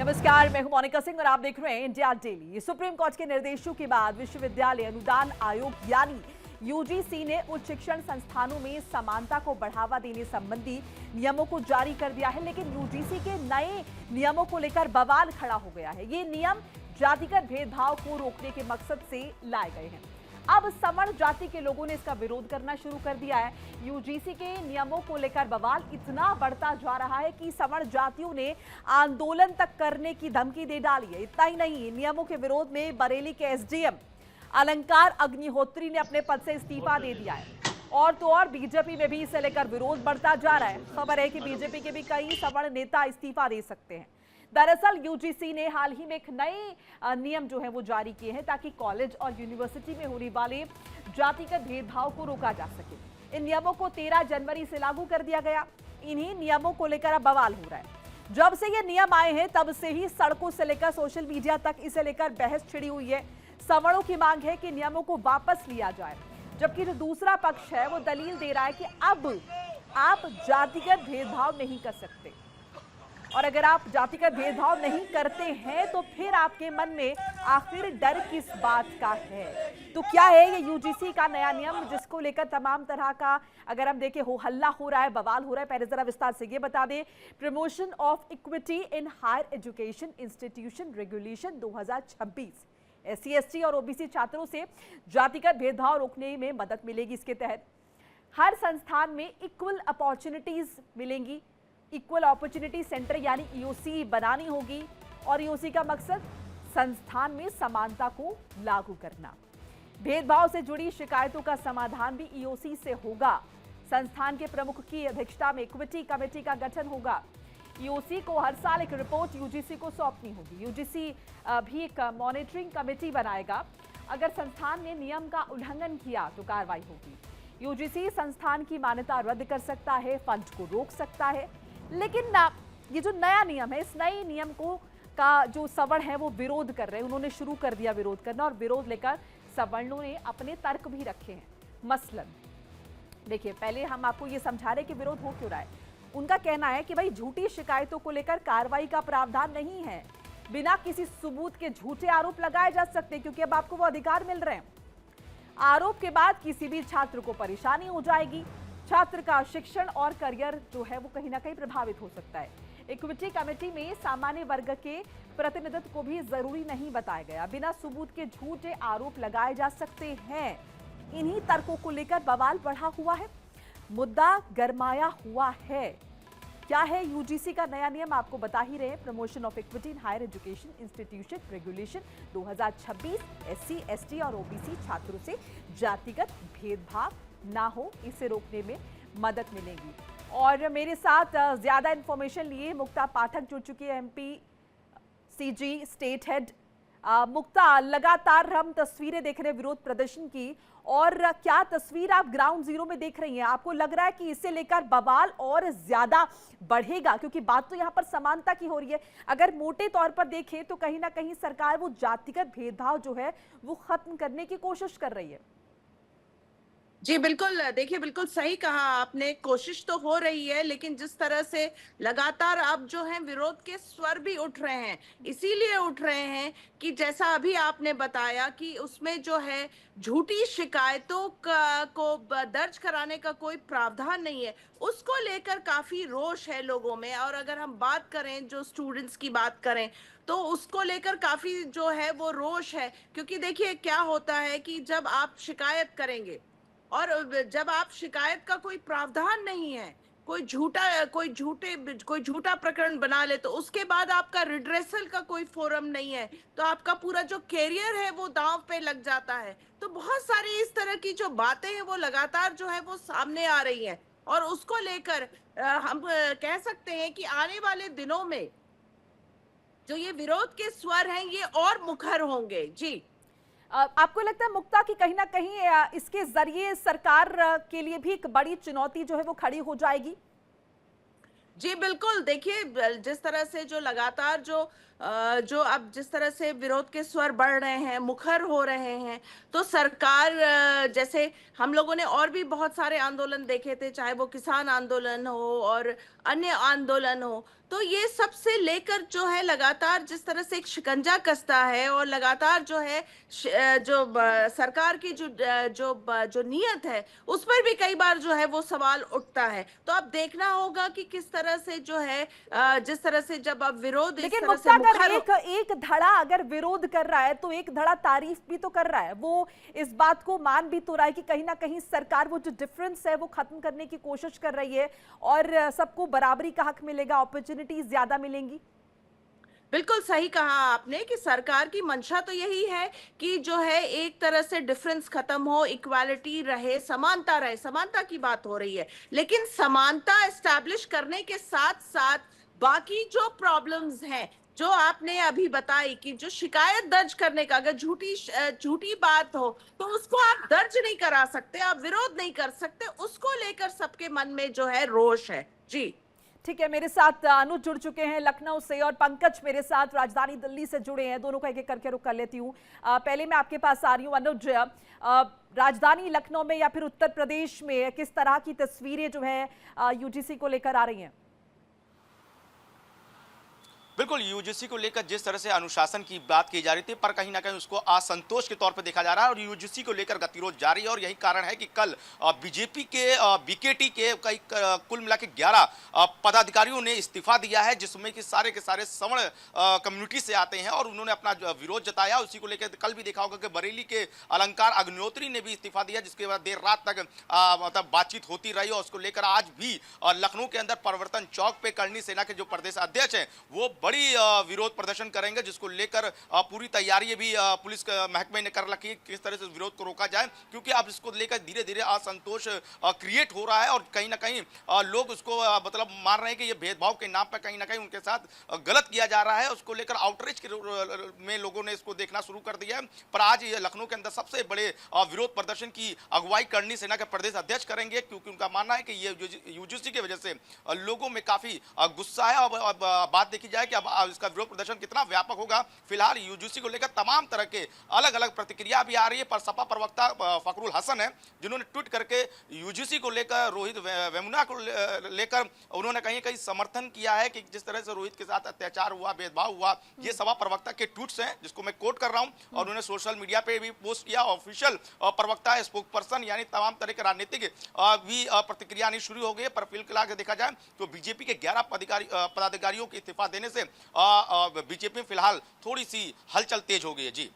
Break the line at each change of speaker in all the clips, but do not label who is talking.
नमस्कार, मैं हूं मोनिका सिंह और आप देख रहे हैं इंडिया डेली। सुप्रीम कोर्ट के निर्देशों के बाद विश्वविद्यालय अनुदान आयोग यानी यूजीसी ने उच्च शिक्षण संस्थानों में समानता को बढ़ावा देने संबंधी नियमों को जारी कर दिया है, लेकिन यूजीसी के नए नियमों को लेकर बवाल खड़ा हो गया है। ये नियम जातिगत भेदभाव को रोकने के मकसद से लाए गए हैं। अब सवर्ण जाति के लोगों ने इसका विरोध करना शुरू कर दिया है। यूजीसी के नियमों को लेकर बवाल इतना बढ़ता जा रहा है कि सवर्ण जातियों ने आंदोलन तक करने की धमकी दे डाली है। इतना ही नहीं, नियमों के विरोध में बरेली के एसडीएम अलंकार अग्निहोत्री ने अपने पद से इस्तीफा दे दिया है। और तो और बीजेपी में भी इसे लेकर विरोध बढ़ता जा रहा है। खबर है कि बीजेपी के भी कई सवर्ण नेता इस्तीफा दे सकते हैं। दरअसल यूजीसी ने हाल ही में एक नए नियम जो है वो जारी किए हैं ताकि कॉलेज और यूनिवर्सिटी में होने वाले जातिगत भेदभाव को रोका जा सके। इन नियमों को 13 जनवरी से लागू कर दिया गया। इन्हीं नियमों को लेकर अब बवाल हो रहा है। जब से ये नियम आए हैं तब से ही सड़कों से लेकर सोशल मीडिया तक इसे लेकर बहस छिड़ी हुई है। सवर्णों की मांग है कि नियमों को वापस लिया जाए, जबकि जो दूसरा पक्ष है वो दलील दे रहा है कि अब आप जातिगत भेदभाव नहीं कर सकते, और अगर आप जातिगत भेदभाव नहीं करते हैं तो फिर आपके मन में आखिर डर किस बात का है। तो क्या है ये यूजीसी का नया नियम जिसको लेकर तमाम तरह का अगर हम देखें हो हल्ला हो रहा है, बवाल हो रहा है। पहले जरा विस्तार से ये बता दें, promotion of equity in higher education institution regulation 2026 SC ST और OBC छात्रों से जातिगत भेदभाव रोकने में मदद मिलेगी। इसके तहत हर संस्थान में इक्वल अपॉर्चुनिटीज मिलेंगी। इक्वल अपॉर्चुनिटी सेंटर यानी EOC बनानी होगी, और EOC का मकसद संस्थान में समानता को लागू करना। भेदभाव से जुड़ी शिकायतों का समाधान भी EOC से होगा। संस्थान के प्रमुख की अध्यक्षता में इक्विटी कमेटी का गठन होगा। EOC को हर साल एक रिपोर्ट यूजीसी को सौंपनी होगी। यूजीसी भी एक मॉनिटरिंग कमेटी बनाएगा। अगर संस्थान ने नियम का उल्लंघन किया तो कार्रवाई होगी। यूजीसी संस्थान की मान्यता रद्द कर सकता है, फंड को रोक सकता है। लेकिन ये जो नया नियम है, इस नए नियम को का जो सवर्ण है वो विरोध कर रहे हैं। उन्होंने शुरू कर दिया विरोध करना, और विरोध लेकर सवर्णों ने अपने तर्क भी रखे हैं। मसलन देखिए, पहले हम आपको ये समझा रहे कि विरोध हो क्यों रहा है। उनका कहना है कि भाई झूठी शिकायतों को लेकर कार्रवाई का प्रावधान नहीं है। बिना किसी सबूत के झूठे आरोप लगाए जा सकते, क्योंकि अब आपको वो अधिकार मिल रहे हैं। आरोप के बाद किसी भी छात्र को परेशानी हो जाएगी। छात्र का शिक्षण और करियर जो है वो कहीं ना कहीं प्रभावित हो सकता है। इक्विटी कमेटी में सामान्य वर्ग के प्रतिनिधित्व को भी जरूरी नहीं बताया गया। बिना सबूत के झूठे आरोप लगाए जा सकते हैं। इन्हीं तर्कों को लेकर बवाल बढ़ा हुआ है, मुद्दा गरमाया हुआ है। क्या है यूजीसी का नया नियम, आपको बता ही रहे। Promotion of equity in higher education institution regulation 2026 SC ST और OBC छात्रों से जातिगत भेदभाव ना हो, इसे रोकने में मदद मिलेगी। और मेरे साथ ज्यादा इंफॉर्मेशन लिए मुक्ता पाठक जुड़ चुकी है, MP CG स्टेट हेड। मुक्ता, लगातार हम तस्वीरें देख रहे हैं विरोध प्रदर्शन की, और क्या तस्वीर आप ग्राउंड जीरो में देख रही हैं? आपको लग रहा है कि इसे लेकर बवाल और ज्यादा बढ़ेगा? क्योंकि बात तो यहाँ पर समानता की हो रही है। अगर मोटे तौर पर देखें तो कहीं ना कहीं सरकार वो जातिगत भेदभाव जो है वो खत्म करने की कोशिश कर रही है।
जी बिल्कुल, देखिए बिल्कुल सही कहा आपने। कोशिश तो हो रही है, लेकिन जिस तरह से लगातार अब जो है विरोध के स्वर भी उठ रहे हैं, इसीलिए उठ रहे हैं कि जैसा अभी आपने बताया कि उसमें जो है झूठी शिकायतों को दर्ज कराने का कोई प्रावधान नहीं है। उसको लेकर काफी रोष है लोगों में। और अगर हम बात करें, जो स्टूडेंट्स की बात करें, तो उसको लेकर काफी जो है वो रोष है। क्योंकि देखिए क्या होता है कि जब आप शिकायत करेंगे और जब आप शिकायत का कोई प्रावधान नहीं है, कोई झूठा प्रकरण बना ले, तो उसके बाद आपका रिड्रेसल का कोई फोरम नहीं है, तो आपका पूरा जो कैरियर है वो दांव पे लग जाता है। तो बहुत सारी इस तरह की जो बातें हैं वो लगातार जो है वो सामने आ रही हैं, और उसको लेकर हम कह सकते हैं कि आने वाले दिनों में जो ये विरोध के स्वर हैं ये और मुखर होंगे। जी,
आपको लगता है मुक्ता कि कहीं ना कहीं इसके जरिए सरकार के लिए भी एक बड़ी चुनौती जो है वो खड़ी हो जाएगी?
जी बिल्कुल, देखिए जिस तरह से जो लगातार जो अब जिस तरह से विरोध के स्वर बढ़ रहे हैं, मुखर हो रहे हैं, तो सरकार जैसे हम लोगों ने और भी बहुत सारे आंदोलन देखे थे, चाहे वो किसान आंदोलन हो और अन्य आंदोलन हो, तो ये सब से लेकर जो है लगातार जिस तरह से एक शिकंजा कसता है और लगातार जो है सरकार की जो नीयत है उस पर भी कई बार जो है वो सवाल उठता है। तो अब देखना होगा कि किस तरह से जो है जिस तरह से जब अब विरोध इस
लेकिन
तरह से
मुक्ता अगर
मुखर
एक एक धड़ा अगर विरोध कर रहा है तो एक धड़ा तारीफ भी तो कर रहा है, वो इस बात को मान भी तो रहा है कि कहीं ना कहीं सरकार वो जो डिफरेंस है वो खत्म करने की कोशिश कर रही है और सबको बराबरी का हक मिलेगा, अपॉर्चुनिटीज ज्यादा मिलेंगी।
बिल्कुल सही कहा आपने कि सरकार की मंशा तो यही है कि जो है एक तरह से डिफरेंस खत्म हो, इक्वालिटी रहे, समानता की बात हो रही है। लेकिन समानता एस्टैब्लिश करने के साथ साथ बाकी जो प्रॉब्लम्स हैं, जो आपने अभी बताई कि जो शिकायत दर्ज करने का, अगर झूठी बात हो तो उसको आप दर्ज नहीं करा सकते, आप विरोध नहीं कर सकते, उसको लेकर सबके मन में जो है रोष है। जी
ठीक है, मेरे साथ अनुज जुड़ चुके हैं लखनऊ से और पंकज मेरे साथ राजधानी दिल्ली से जुड़े हैं। दोनों का एक एक करके रुक कर लेती हूँ। पहले मैं आपके पास आ रही हूँ अनुज, राजधानी लखनऊ में या फिर उत्तर प्रदेश में किस तरह की तस्वीरें जो है यूजीसी को लेकर आ रही हैं?
बिल्कुल, यूजीसी को लेकर जिस तरह से अनुशासन की बात की जा रही थी, पर कहीं ना कहीं उसको असंतोष के तौर पर देखा जा रहा है और यूजीसी को लेकर गतिरोध जारी है। और यही कारण है कि कल बीजेपी के बीकेटी के कई कुल मिला के 11 पदाधिकारियों ने इस्तीफा दिया है, जिसमें कि सारे के सारे सवर्ण कम्युनिटी से आते हैं और उन्होंने अपना विरोध जताया। उसी को लेकर कल भी देखा होगा कि बरेली के अलंकार अग्निहोत्री ने भी इस्तीफा दिया, जिसके बाद देर रात तक मतलब बातचीत होती रही और उसको लेकर आज भी लखनऊ के अंदर परिवर्तन चौक पे करणी सेना के जो प्रदेश अध्यक्ष हैं वो बड़ी विरोध प्रदर्शन करेंगे, जिसको लेकर पूरी तैयारी भी पुलिस महकमे ने कर रखी है किस तरह से विरोध को रोका जाए, क्योंकि अब इसको लेकर धीरे धीरे असंतोष क्रिएट हो रहा है और कहीं ना कहीं लोग उसको मतलब मान रहे हैं कि ये भेदभाव के नाम पर कहीं ना कहीं उनके साथ गलत किया जा रहा है। उसको लेकर आउटरीच में लोगों ने इसको देखना शुरू कर दिया है। पर आज ये लखनऊ के अंदर सबसे बड़े विरोध प्रदर्शन की अगुवाई करणी सेना के प्रदेश अध्यक्ष करेंगे, क्योंकि उनका मानना है कि ये यूजीसी की वजह से लोगों में काफी गुस्सा है। अब बात देखी जाए कि अब इसका विरोध प्रदर्शन कितना व्यापक होगा। फिलहाल यूजीसी को लेकर तमाम तरह के अलग अलग प्रतिक्रिया भी आ रही है, पर सपा प्रवक्ता फखरुल हसन है जिन्होंने ट्वीट करके यूजीसी को लेकर रोहित वेमुना को लेकर उन्होंने कहीं कहीं समर्थन किया है कि जिस तरह से रोहित के साथ अत्याचार हुआ, भेदभाव हुआ, ये सपा प्रवक्ता के ट्वीट्स हैं जिसको मैं कोट कर रहा हूं और उन्होंने सोशल मीडिया पे भी पोस्ट किया। ऑफिशियल प्रवक्ता स्पोक पर्सन यानी तमाम तरह के राजनीतिक भी प्रतिक्रिया आनी शुरू हो गई। पर फिलहाल देखा जाए तो बीजेपी के 11 पदाधिकारियों के इस्तीफा देने से बीजेपी में फिलहाल थोड़ी सी हलचल तेज हो गई है। जी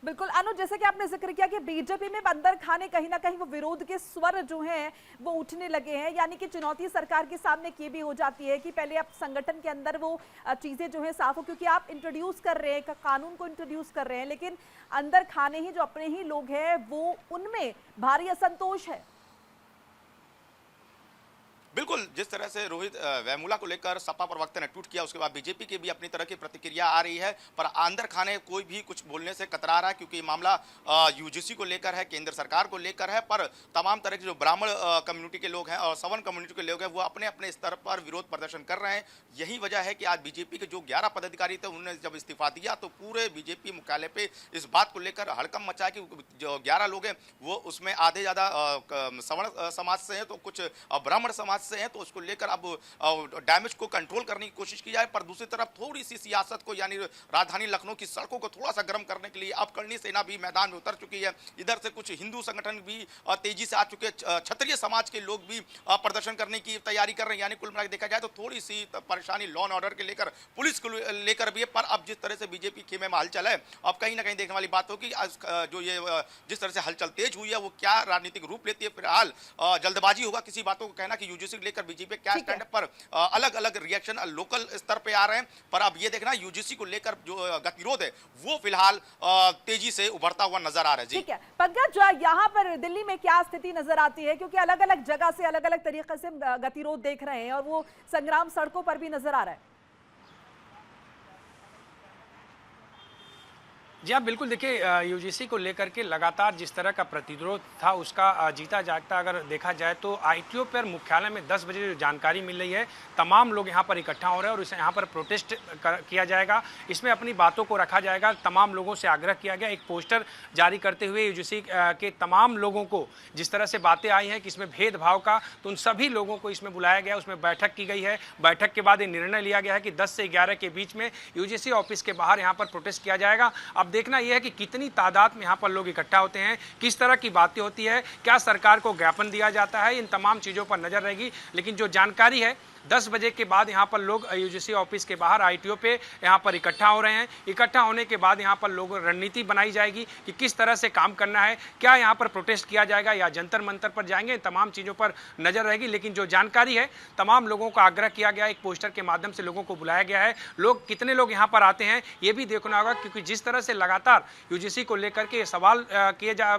बिल्कुल अनुज, जैसे कि आपने जिक्र किया कि बीजेपी में अंदर खाने कहीं ना कहीं वो विरोध के स्वर जो हैं वो उठने लगे हैं, यानी कि चुनौती सरकार के सामने ये भी हो जाती है कि पहले आप संगठन के अंदर वो चीजें जो है साफ हो, क्योंकि आप इंट्रोड्यूस कर रहे हैं, कानून को इंट्रोड्यूस कर रहे हैं, लेकिन अंदर खाने ही जो अपने ही लोग हैं वो उनमें भारी असंतोष है।
बिल्कुल, जिस तरह से रोहित वेमुला को लेकर सपा प्रवक्ता ने ट्वीट किया, उसके बाद बीजेपी की भी अपनी तरह की प्रतिक्रिया आ रही है, पर अंदर खाने कोई भी कुछ बोलने से कतरा रहा है, क्योंकि ये मामला यूजीसी को लेकर है, केंद्र सरकार को लेकर है। पर तमाम तरह के जो ब्राह्मण कम्युनिटी के लोग हैं और सवर्ण कम्युनिटी के लोग हैं वो अपने अपने स्तर पर विरोध प्रदर्शन कर रहे हैं। यही वजह है कि आज बीजेपी के जो 11 पदाधिकारी थे उन्होंने जब इस्तीफा दिया तो पूरे बीजेपी मुख्यालय पे इस बात को लेकर हड़कंप मचा कि जो 11 लोग हैं वो उसमें आधे ज्यादा सवर्ण समाज से हैं तो कुछ ब्राह्मण समाज से हैं, तो उसको लेकर अब डैमेज को कंट्रोल करने की कोशिश की जाए। पर दूसरी तरफ थोड़ी सी सियासत को यानी राजधानी लखनऊ की सड़कों को थोड़ा सा गर्म करने के लिए अब करणी सेना भी मैदान में उतर चुकी है। इधर से कुछ हिंदू संगठन भी तेजी से आ चुके हैं, क्षत्रिय समाज के लोग भी प्रदर्शन करने की तैयारी कर रहे हैं। यानी कुल मिलाकर देखा जाए तो थोड़ी सी परेशानी लॉ एंड ऑर्डर के लेकर पुलिस को लेकर भी है। पर अब जिस तरह से बीजेपी खेमे में हलचल है, अब कहीं ना कहीं देखने वाली बात होगी जो ये जिस तरह से हलचल तेज हुई है वो क्या राजनीतिक रूप लेती है। फिलहाल जल्दबाजी होगा किसी बातों को कहना कि यूजीसी को लेकर बीजेपी क्या स्टैंड पर अलग अलग रिएक्शन लोकल स्तर पे आ रहे हैं। पर अब ये देखना यूजीसी को लेकर जो गतिरोध है वो फिलहाल तेजी से उभरता हुआ नजर आ रहा है। जी
ठीक है पंकज, यहाँ पर दिल्ली में क्या स्थिति नजर आती है, क्योंकि अलग अलग जगह से अलग अलग तरीके से गतिरोध देख रहे हैं और वो संग्राम सड़कों पर भी नजर आ रहा है।
जी हाँ, बिल्कुल देखिए यूजीसी को लेकर के लगातार जिस तरह का प्रतिरोध था उसका जीता जागता अगर देखा जाए तो आईटीओ पर मुख्यालय में 10 बजे जो जानकारी मिल रही है, तमाम लोग यहाँ पर इकट्ठा हो रहे हैं और इसे यहाँ पर प्रोटेस्ट किया जाएगा। इसमें अपनी बातों को रखा जाएगा। तमाम लोगों से आग्रह किया गया, एक पोस्टर जारी करते हुए यूजीसी के तमाम लोगों को जिस तरह से बातें आई हैं कि इसमें भेदभाव का, तो उन सभी लोगों को इसमें बुलाया गया। उसमें बैठक की गई है। बैठक के बाद ये निर्णय लिया गया है कि 10 से 11 के बीच में यूजीसी ऑफिस के बाहर यहाँ पर प्रोटेस्ट किया जाएगा। अब देखना यह है कि कितनी तादाद में यहाँ पर लोग इकट्ठा होते हैं, किस तरह की बातें होती है, क्या सरकार को ज्ञापन दिया जाता है, इन तमाम चीज़ों पर नजर रहेगी। लेकिन जो जानकारी है 10 बजे के बाद यहाँ पर लोग यूजीसी ऑफिस के बाहर आईटीओ पे यहाँ पर इकट्ठा हो रहे हैं। इकट्ठा होने के बाद यहाँ पर लोग रणनीति बनाई जाएगी कि किस तरह से काम करना है, क्या यहाँ पर प्रोटेस्ट किया जाएगा या जंतर मंतर पर जाएंगे, तमाम चीज़ों पर नजर रहेगी। लेकिन जो जानकारी है, तमाम लोगों का आग्रह किया गया, एक पोस्टर के माध्यम से लोगों को बुलाया गया है। लोग कितने लोग यहाँ पर आते हैं ये भी देखना होगा, क्योंकि जिस तरह से लगातार यूजीसी को लेकर के सवाल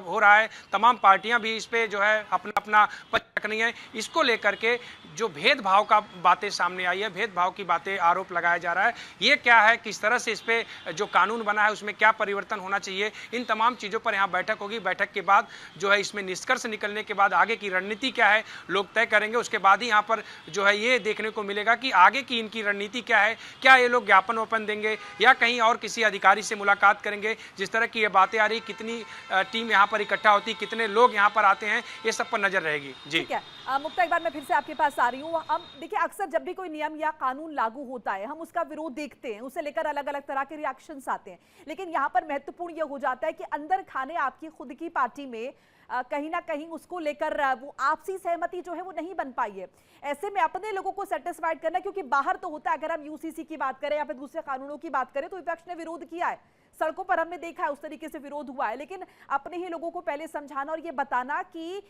हो रहा है, तमाम पार्टियां भी इस पे जो है अपना अपना पक्ष रख रही हैं। इसको लेकर के जो भेदभाव का बातें सामने आई है, भेदभाव की बातें, आरोप लगाया जा रहा है, ये क्या है, किस तरह से इस पे जो कानून बना है उसमें क्या परिवर्तन होना चाहिए, इन तमाम चीज़ों पर यहाँ बैठक होगी। बैठक के बाद जो है इसमें निष्कर्ष निकलने के बाद आगे की रणनीति क्या है लोग तय करेंगे। उसके बाद ही यहाँ पर जो है ये देखने को मिलेगा कि आगे की इनकी रणनीति क्या है। क्या ये लोग ज्ञापन ओपन देंगे या कहीं और किसी अधिकारी से मुलाकात करेंगे। जिस तरह की ये बातें आ रही, कितनी टीम यहाँ पर इकट्ठा होती, कितने लोग यहाँ पर आते हैं, ये सब पर नजर रहेगी। जी
ठीक है मुक्ता, एक बार मैं फिर से आपके पास आ रही हूँ। हम देखिए अक्सर जब भी कोई नियम या कानून लागू होता है हम उसका विरोध देखते हैं, उसे लेकर अलग अलग तरह के रिएक्शंस आते हैं। लेकिन यहाँ पर महत्वपूर्ण यह हो जाता है कि अंदर खाने आपकी खुद की पार्टी में कहीं ना कहीं उसको लेकर वो आपसी सहमति जो है वो नहीं बन पाई है। ऐसे में अपने लोगों को सेटिस्फाइड करना, क्योंकि बाहर तो होता है, अगर हम यूसीसी की बात करें या फिर दूसरे कानूनों की बात करें तो विपक्ष ने विरोध किया है, सड़कों पर हमने देखा है उस तरीके से विरोध हुआ है। लेकिन अपने ही लोगों को पहले समझाना और ये बताना कि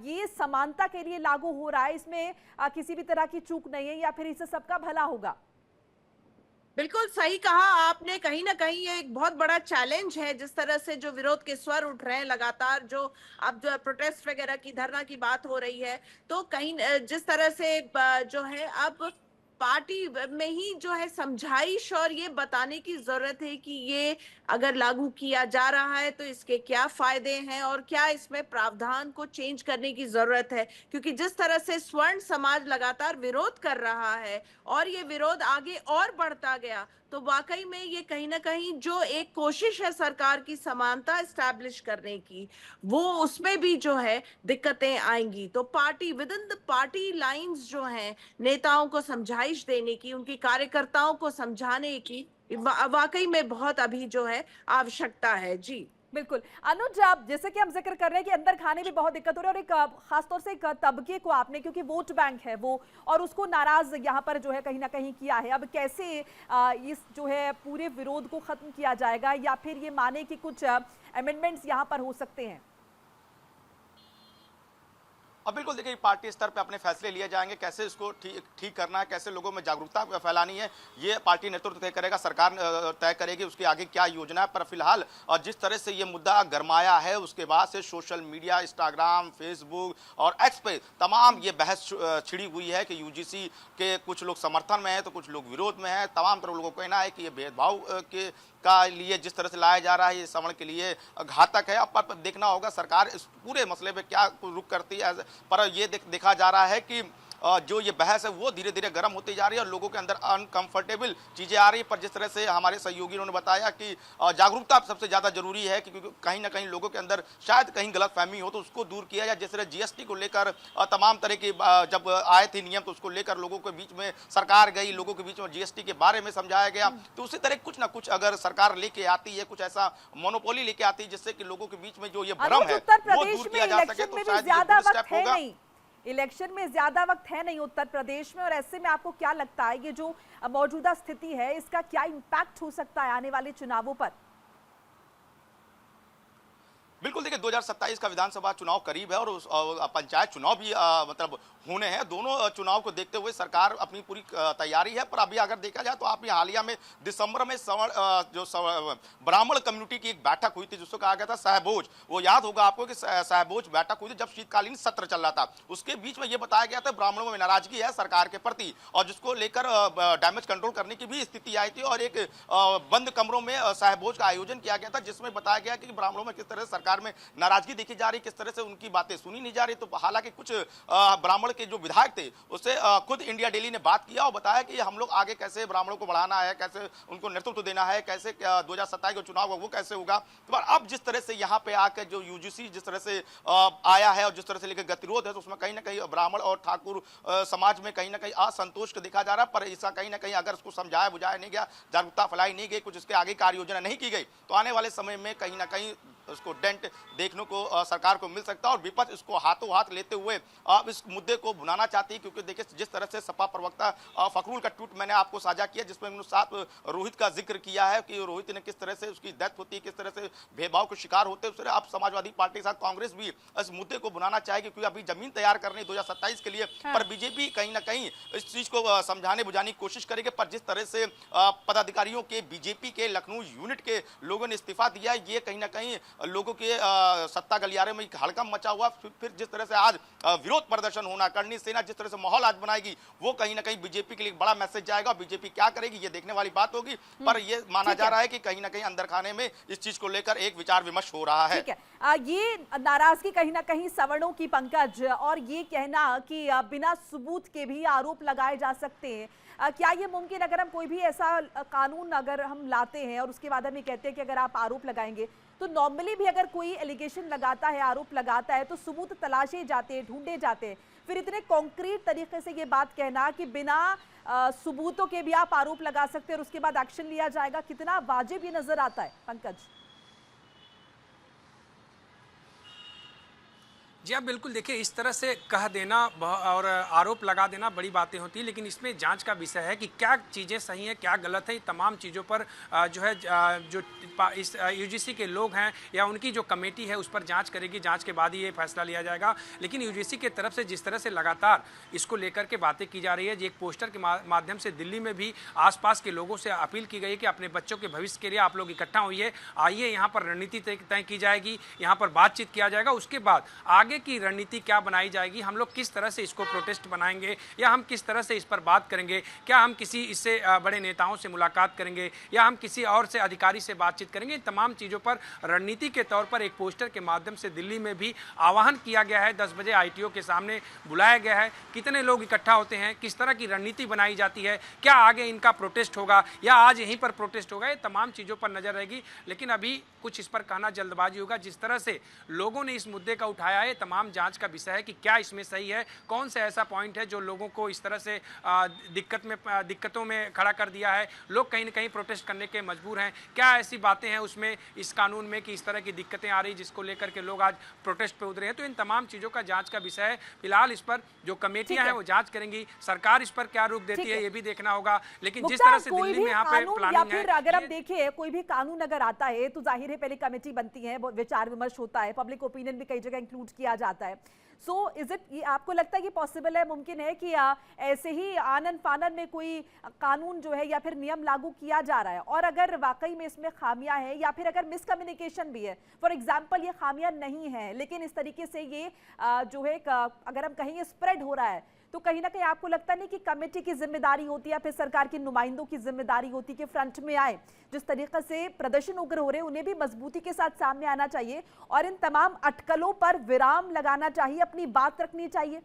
ये समानता के लिए लागू हो रहा है, इसमें किसी भी तरह की चूक नहीं है या फिर इससे सबका भला होगा।
बिल्कुल सही कहा आपने। कहीं ना कहीं ये एक बहुत बड़ा चैलेंज है, जिस तरह से जो विरोध के स्वर उठ रहे हैं लगातार, जो अब जो प्रोटेस्ट वगैरह की, धरना की बात हो रही है, तो कहीं जिस तरह से जो है अब पार्टी में ही जो है समझाइश और ये बताने की जरूरत है कि ये अगर लागू किया जा रहा है तो इसके क्या फायदे हैं और क्या इसमें प्रावधान को चेंज करने की जरूरत है। क्योंकि जिस तरह से स्वर्ण समाज लगातार विरोध कर रहा है और ये विरोध आगे और बढ़ता गया, तो वाकई में ये कहीं ना कहीं जो एक कोशिश है सरकार की समानता एस्टैब्लिश करने की, वो उसमें भी जो है दिक्कतें आएंगी। तो party with in the party lines जो हैं, नेताओं को समझाइश देने की, उनकी कार्यकर्ताओं को समझाने की वाकई में बहुत अभी जो है आवश्यकता है। जी
बिल्कुल अनुज, आप जैसे कि हम जिक्र कर रहे हैं कि अंदर खाने में बहुत दिक्कत हो रही है और एक खासतौर से एक तबके को आपने, क्योंकि वोट बैंक है वो, और उसको नाराज यहाँ पर जो है कहीं ना कहीं किया है। अब कैसे इस जो है पूरे विरोध को खत्म किया जाएगा या फिर ये माने कि कुछ अमेंडमेंट्स यहाँ पर हो सकते हैं?
अब बिल्कुल देखिए पार्टी स्तर पे अपने फैसले लिए जाएंगे, कैसे इसको ठीक करना है, कैसे लोगों में जागरूकता फैलानी है, ये पार्टी नेतृत्व तय करेगा, सरकार तय करेगी उसके आगे क्या योजना है। पर फिलहाल और जिस तरह से ये मुद्दा गरमाया है, उसके बाद से सोशल मीडिया, इंस्टाग्राम, फेसबुक और एक्स पे तमाम ये बहस छिड़ी हुई है कि यूजीसी के कुछ लोग समर्थन में है तो कुछ लोग विरोध में है। तमाम तरह लोगों को कहना है कि ये भेदभाव के का लिए जिस तरह से लाया जा रहा है, ये श्रवण के लिए घातक है। अब देखना होगा सरकार इस पूरे मसले पे क्या रुख करती है। पर ये देखा जा रहा है कि जो ये बहस है वो धीरे धीरे गर्म होती जा रही है और लोगों के अंदर अनकंफर्टेबल चीज़ें आ रही है। पर जिस तरह से हमारे सहयोगी ने बताया कि जागरूकता सबसे ज़्यादा जरूरी है, क्योंकि कहीं ना कहीं लोगों के अंदर शायद कहीं गलतफहमी हो तो उसको दूर किया जाए। जिस तरह जीएसटी को लेकर तमाम तरह की जब आए थे नियम, तो उसको लेकर लोगों के बीच में सरकार गई, लोगों के बीच में जीएसटी के बारे में समझाया गया। तो उसी तरह कुछ ना कुछ अगर सरकार लेके आती है, कुछ ऐसा मोनोपोली लेके आती है जिससे कि लोगों के बीच में जो ये भ्रम है वो दूर किया जा सके, तो शायद ये स्टेप होगा।
इलेक्शन में ज्यादा वक्त है नहीं उत्तर प्रदेश में, और ऐसे में आपको क्या लगता है ये जो मौजूदा स्थिति है इसका क्या इम्पैक्ट हो सकता है आने वाले चुनावों पर?
बिल्कुल देखिए 2027 का विधानसभा चुनाव करीब है और पंचायत चुनाव भी मतलब होने हैं। दोनों चुनाव को देखते हुए सरकार अपनी पूरी तैयारी है। पर अभी अगर देखा जाए तो आप हालिया में दिसंबर में ब्राह्मण कम्युनिटी की एक बैठक हुई थी जिसको कहा गया था सहभोज। वो याद होगा आपको कि सहभोज बैठक हुई थी जब शीतकालीन सत्र चल रहा था। उसके बीच में ये बताया गया था ब्राह्मणों में नाराजगी है सरकार के प्रति और जिसको लेकर डैमेज कंट्रोल करने की भी स्थिति आई थी और एक बंद कमरों में सहभोज का आयोजन किया गया था जिसमें बताया गया कि ब्राह्मणों में किस तरह से सरकार में नाराजगी देखी जा रही, किस तरह से उनकी बातें सुनी नहीं जा रही। तो हालांकि कुछ ब्राह्मण के जो विधायक थे उससे खुद इंडिया डेली ने बात किया और बताया कि हम लोग आगे कैसे ब्राह्मणों को बढ़ाना है, कैसे उनको नेतृत्व देना है, कैसे 2027 का चुनाव वो कैसे होगा। तो अब जिस तरह से यहाँ पे आकर जो यूजीसी जिस तरह से आया है और जिस तरह से लेकर गतिरोध है तो उसमें कहीं ना कहीं ब्राह्मण और ठाकुर समाज में कहीं ना कहीं असंतोष देखा जा रहा है। पर इसका कहीं ना कहीं अगर उसको समझाया बुझाया नहीं गया, जागरूकता फैलाई नहीं गई, कुछ इसके आगे कार्य योजना नहीं की गई तो आने वाले समय में कहीं ना कहीं उसको डेंट देखने को सरकार को मिल सकता है। और विपक्ष इसको हाथों हाथ लेते हुए इस मुद्दे को भुनाना चाहती है क्योंकि देखिए जिस तरह से सपा प्रवक्ता फखरुल का ट्वीट मैंने आपको साझा किया जिसमें उन्होंने साथ रोहित का जिक्र किया है कि रोहित ने किस तरह से उसकी डेथ होती है, किस तरह से भेदभाव का शिकार होते हैं। अब समाजवादी पार्टी के साथ कांग्रेस भी इस मुद्दे को भुनाना चाहेगी क्योंकि अभी जमीन तैयार करनी 2027 के लिए। पर बीजेपी कहीं ना कहीं इस चीज को समझाने बुझाने की कोशिश करेगी। पर जिस तरह से पदाधिकारियों के बीजेपी के लखनऊ यूनिट के लोगों ने इस्तीफा दिया ये कहीं ना कहीं लोगों के सत्ता गलियारे में हड़कंप मचा हुआ। फिर जिस तरह से आज विरोध प्रदर्शन होना, करनी सेना जिस तरह से माहौल आज बनाएगी वो कहीं ना कहीं बीजेपी के लिए बड़ा मैसेज जाएगा। बीजेपी क्या करेगी ये देखने वाली बात होगी। पर ये माना जा रहा है कि कहीं ना कहीं अंदर खाने में इस चीज को लेकर एक विचार विमर्श हो रहा है।
ठीक है, ये नाराजगी कहीं ना कहीं सवर्णों की पंकज और ये कहना कि बिना सबूत के भी आरोप लगाए जा सकते हैं, क्या ये मुमकिन अगर हम कोई भी ऐसा कानून अगर हम लाते हैं और उसके बाद हम ये कहते हैं कि अगर आप आरोप लगाएंगे तो नॉर्मली भी अगर कोई एलिगेशन लगाता है, आरोप लगाता है तो सबूत तलाशे जाते हैं, ढूंढे जाते हैं। फिर इतने कॉन्क्रीट तरीके से ये बात कहना कि बिना सबूतों के भी आप आरोप लगा सकते हैं और उसके बाद एक्शन लिया जाएगा, कितना वाजिब ये नजर आता है पंकज?
जी आप बिल्कुल देखिए, इस तरह से कह देना और आरोप लगा देना बड़ी बातें होती हैं, लेकिन इसमें जांच का विषय है कि क्या चीज़ें सही हैं क्या गलत है। तमाम चीज़ों पर जो है जो इस यूजीसी के लोग हैं या उनकी जो कमेटी है उस पर जांच करेगी, जांच के बाद ही ये फैसला लिया जाएगा। लेकिन यूजीसी के तरफ से जिस तरह से लगातार इसको लेकर के बातें की जा रही है, एक पोस्टर के माध्यम से दिल्ली में भी आसपास के लोगों से अपील की गई कि अपने बच्चों के भविष्य के लिए आप लोग इकट्ठा होइए, आइए यहाँ पर रणनीति तय की जाएगी, यहाँ पर बातचीत किया जाएगा। उसके बाद आगे की रणनीति क्या बनाई जाएगी, हम लोग किस तरह से इसको प्रोटेस्ट बनाएंगे या हम किस तरह से इस पर बात करेंगे, क्या हम किसी इससे बड़े नेताओं से मुलाकात करेंगे या हम किसी और से अधिकारी से बातचीत करेंगे। तमाम चीज़ों पर रणनीति के तौर पर एक पोस्टर के माध्यम से दिल्ली में भी आह्वान किया गया है। 10 बजे आईटीओ के सामने बुलाया गया है, कितने लोग इकट्ठा होते हैं, किस तरह की रणनीति बनाई जाती है, क्या आगे इनका प्रोटेस्ट होगा या आज यहीं पर प्रोटेस्ट होगा, ये तमाम चीज़ों पर नजर रहेगी। लेकिन अभी कुछ इस पर कहना जल्दबाजी होगा। जिस तरह से लोगों ने इस मुद्दे का उठाया है, तमाम जांच का विषय है कि क्या इसमें सही है, कौन सा ऐसा पॉइंट है जो लोगों को इस तरह से दिक्कतों में खड़ा कर दिया है, लोग कहीं ना कहीं प्रोटेस्ट करने के मजबूर हैं, क्या ऐसी बातें हैं उसमें इस कानून में कि इस तरह की दिक्कतें आ रही जिसको लेकर के लोग आज प्रोटेस्ट पे उतरे हैं। तो इन तमाम चीज़ों का जांच का विषय है। फिलहाल इस पर जो कमेटियां हैं वो जांच करेंगी, सरकार इस पर क्या रूप देती है ये भी देखना होगा। लेकिन जिस तरह से दिल्ली में यहाँ पे प्लानिंग है,
अगर आप देखिए कोई भी कानून अगर आता है तो जाहिर है पहले कमेटी बनती है, विचार विमर्श होता है, पब्लिक ओपिनियन भी कई जगह इंक्लूड किया जाता है। सो इज इट, ये आपको लगता है कि पॉसिबल है, मुमकिन है कि ऐसे ही आनन फानन में कोई कानून जो है या फिर नियम लागू किया जा रहा है और अगर वाकई में इसमें खामियां हैं या फिर अगर मिसकम्युनिकेशन भी है, फॉर एग्जांपल ये खामियां नहीं है लेकिन इस तरीके से ये जो है अगर हम कहेंगे स्प्रेड हो रहा है, तो कहीं ना कहीं आपको लगता नहीं कि कमेटी की जिम्मेदारी होती है, फिर सरकार के नुमाइंदों की जिम्मेदारी होती है कि फ्रंट में आए, जिस तरीके से प्रदर्शन उग्र हो रहे हैं उन्हें भी मजबूती के साथ सामने आना चाहिए और इन तमाम अटकलों पर विराम लगाना चाहिए, अपनी बात रखनी चाहिए?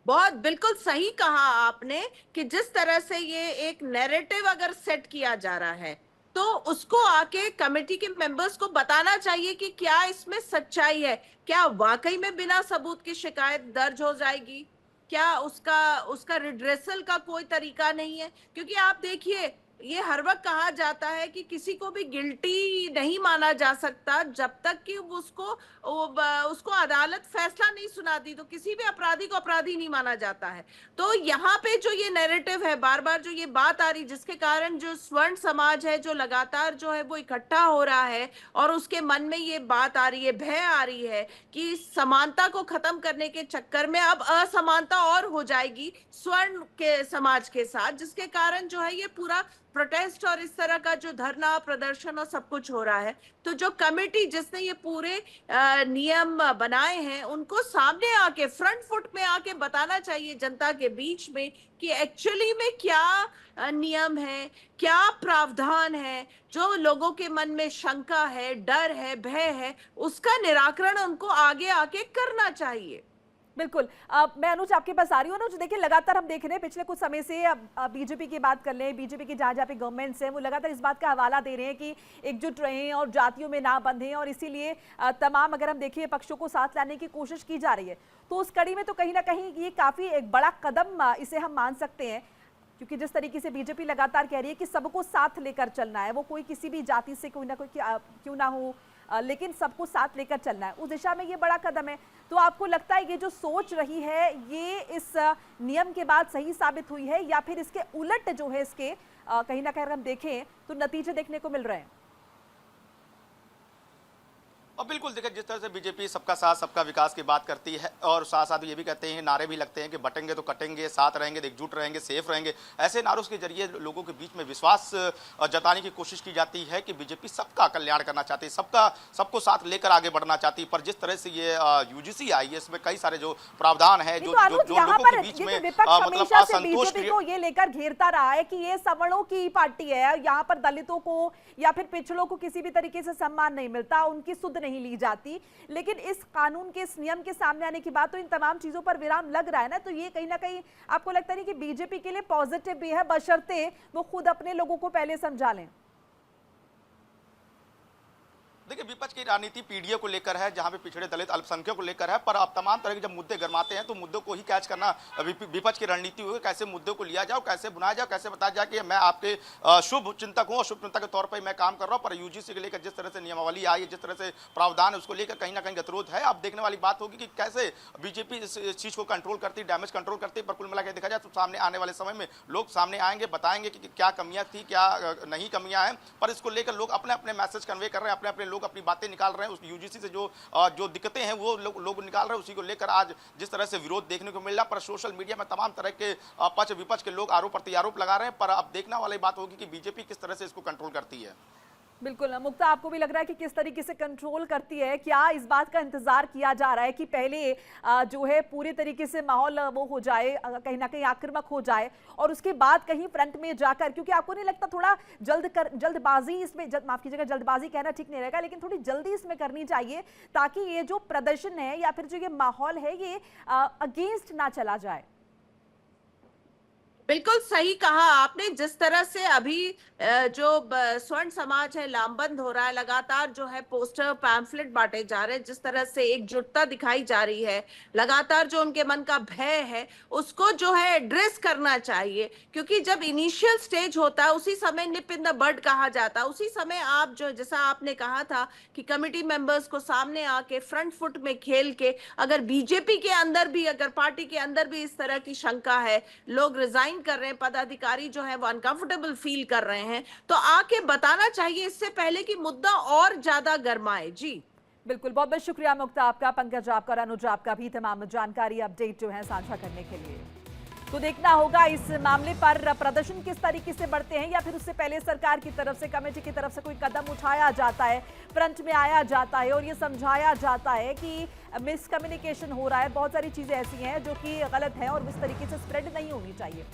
बहुत बिल्कुल सही कहा आपने कि जिस तरह से ये एक नैरेटिव अगर सेट किया जा रहा है तो उसको आके कमेटी के मेंबर्स को बताना चाहिए कि क्या इसमें सच्चाई है, क्या वाकई में बिना सबूत की शिकायत दर्ज हो जाएगी, क्या उसका रिड्रेसल का कोई तरीका नहीं है। क्योंकि आप देखिए ये हर वक्त कहा जाता है कि किसी को भी गिल्टी नहीं माना जा सकता जब तक कि उसको अदालत फैसला नहीं सुनाती, तो किसी भी अपराधी को अपराधी नहीं माना जाता है। तो यहाँ पे जो ये नैरेटिव है, बार बार जो ये बात आ रही, जिसके कारण जो स्वर्ण समाज है जो लगातार जो है वो इकट्ठा हो रहा है और उसके मन में ये बात आ रही है, भय आ रही है कि समानता को खत्म करने के चक्कर में अब असमानता और हो जाएगी स्वर्ण के समाज के साथ, जिसके कारण जो है ये पूरा प्रोटेस्ट और इस तरह का जो धरना प्रदर्शन और सब कुछ हो रहा है। तो जो कमेटी जिसने ये पूरे नियम बनाए हैं, उनको सामने आके फ्रंट फुट में आके बताना चाहिए जनता के बीच में कि एक्चुअली में क्या नियम है, क्या प्रावधान है, जो लोगों के मन में शंका है, डर है, भय है, उसका निराकरण उनको आगे आके करना चाहिए।
बिल्कुल। मैं अनुज आपके पास आ रही हूँ। अनुज, देखिए लगातार हम देख रहे हैं पिछले कुछ समय से, बीजेपी की बात कर लें, बीजेपी की जहाँ पे गवर्नमेंट्स हैं वो लगातार इस बात का हवाला दे रहे हैं कि एकजुट रहें और जातियों में ना बंधें, और इसीलिए तमाम अगर हम देखें पक्षों को साथ लाने की कोशिश की जा रही है। तो उस कड़ी में तो कहीं ना कहीं ये काफ़ी एक बड़ा कदम इसे हम मान सकते हैं, क्योंकि जिस तरीके से बीजेपी लगातार कह रही है कि सबको साथ लेकर चलना है, वो कोई किसी भी जाति से कोई ना कोई क्यों ना हो, लेकिन सबको साथ लेकर चलना है, उस दिशा में ये बड़ा कदम है। तो आपको लगता है ये जो सोच रही है ये इस नियम के बाद सही साबित हुई है, या फिर इसके उलट जो है इसके कहीं ना कहीं अगर हम देखें तो नतीजे देखने को मिल रहे हैं?
और बिल्कुल देखिए, जिस तरह से बीजेपी सबका साथ सबका विकास की बात करती है और साथ साथ ये भी कहते हैं, नारे भी लगते हैं कि बटेंगे तो कटेंगे, साथ रहेंगे, एकजुट रहेंगे, सेफ रहेंगे, ऐसे नारों के जरिए लोगों के बीच में विश्वास जताने की कोशिश की जाती है कि बीजेपी सबका कल्याण करना चाहती है, सबको साथ लेकर आगे बढ़ना चाहती है। पर जिस तरह से ये यूजीसी आई है, इसमें कई सारे जो प्रावधान है जो लोगों के बीच में मतलब असंतोष
को ये लेकर घेरता रहा है कि ये सवर्णों की पार्टी है, यहाँ पर दलितों को या फिर पिछड़ों को किसी भी तरीके से सम्मान नहीं मिलता, उनकी सुध नहीं ली जाती। लेकिन इस कानून के, इस नियम के सामने आने के बाद तो इन तमाम चीजों पर विराम लग रहा है ना। तो ये कहीं ना कहीं आपको लगता नहीं कि बीजेपी के लिए पॉजिटिव भी है, बशर्ते वो खुद अपने लोगों को पहले समझा लें?
देखिए, विपक्ष की राजनीति पीढ़ियों को लेकर है, जहां पे पिछड़े दलित अल्पसंख्यकों को लेकर है, पर अब तमाम तरह के जब मुद्दे गरमाते हैं तो मुद्दों को ही कैच करना विपक्ष की रणनीति होगी। कैसे मुद्दों को लिया जाए, कैसे बुनाया जाए, कैसे बताया जाए कि मैं आपके शुभ चिंतक हूं और शुभ चिंतक के तौर पर मैं काम कर रहा हूं। पर यूजीसी के लेकर जिस तरह से नियमावली आई है, जिस तरह से प्रावधान है, उसको लेकर कहीं ना कहीं गतिरोध है। अब देखने वाली बात होगी कि कैसे बीजेपी इस चीज को कंट्रोल करती, डैमेज कंट्रोल करती। पर कुल मिलाकर देखा जाए तो सामने आने वाले समय में लोग सामने आएंगे, बताएंगे कि क्या कमियां थी, क्या नहीं कमियां हैं। पर इसको लेकर लोग अपने अपने मैसेज कन्वे कर रहे हैं, अपने अपने लोग अपनी बातें निकाल रहे हैं। उस यूजीसी से जो दिक्कतें हैं वो लोग निकाल रहे हैं। उसी को लेकर आज जिस तरह से विरोध देखने को मिल रहा है, पर सोशल मीडिया में तमाम तरह के पक्ष विपक्ष के लोग आरोप प्रत्यारोप लगा रहे हैं। पर अब देखने वाली बात होगी कि बीजेपी किस तरह से इसको कंट्रोल करती है।
बिल्कुल मुक्ता, आपको भी लग रहा है कि किस तरीके से कंट्रोल करती है? क्या इस बात का इंतजार किया जा रहा है कि पहले जो है पूरी तरीके से माहौल वो हो जाए, कहीं ना कहीं आक्रामक हो जाए, और उसके बाद कहीं फ्रंट में जाकर, क्योंकि आपको नहीं लगता थोड़ा जल्दबाजी इसमें, माफ कीजिएगा जल्दबाजी कहना ठीक नहीं रहेगा, लेकिन थोड़ी जल्दी इसमें करनी चाहिए ताकि ये जो प्रदर्शन है या फिर जो ये माहौल है ये अगेंस्ट ना चला जाए?
बिल्कुल सही कहा आपने। जिस तरह से अभी जो स्वर्ण समाज है लामबंद हो रहा है, लगातार जो है पोस्टर पैम्फलेट बांटे जा रहे हैं, जिस तरह से एकजुटता दिखाई जा रही है, लगातार जो उनके मन का भय है उसको जो है एड्रेस करना चाहिए। क्योंकि जब इनिशियल स्टेज होता है उसी समय निप इन द बड कहा जाता है, उसी समय आप जो, जैसा आपने कहा था कि कमिटी मेंबर्स को सामने आके फ्रंट फुट में खेल के, अगर बीजेपी के अंदर भी, अगर पार्टी के अंदर भी इस तरह की शंका है, लोग रिजाइन कर रहे हैं, पदाधिकारी जो है वो अनकंफर्टेबल फील कर रहे हैं, तो आके बताना चाहिए इससे पहले कि मुद्दा और ज्यादा गरमाए। जी
बिल्कुल, बहुत बहुत शुक्रिया मुक्ता आपका, पंकज आपका और अनुज आपका भी तमाम जानकारी अपडेट जो है साझा करने के लिए। तो देखना होगा इस मामले पर प्रदर्शन किस तरीके से बढ़ते हैं, या फिर उससे पहले सरकार की तरफ से, कमेटी की तरफ से कोई कदम उठाया जाता है, फ्रंट में आया जाता है और ये समझाया जाता है कि मिसकम्युनिकेशन हो रहा है, बहुत सारी चीजें ऐसी हैं जो कि गलत है और इस तरीके से स्प्रेड नहीं होनी चाहिए।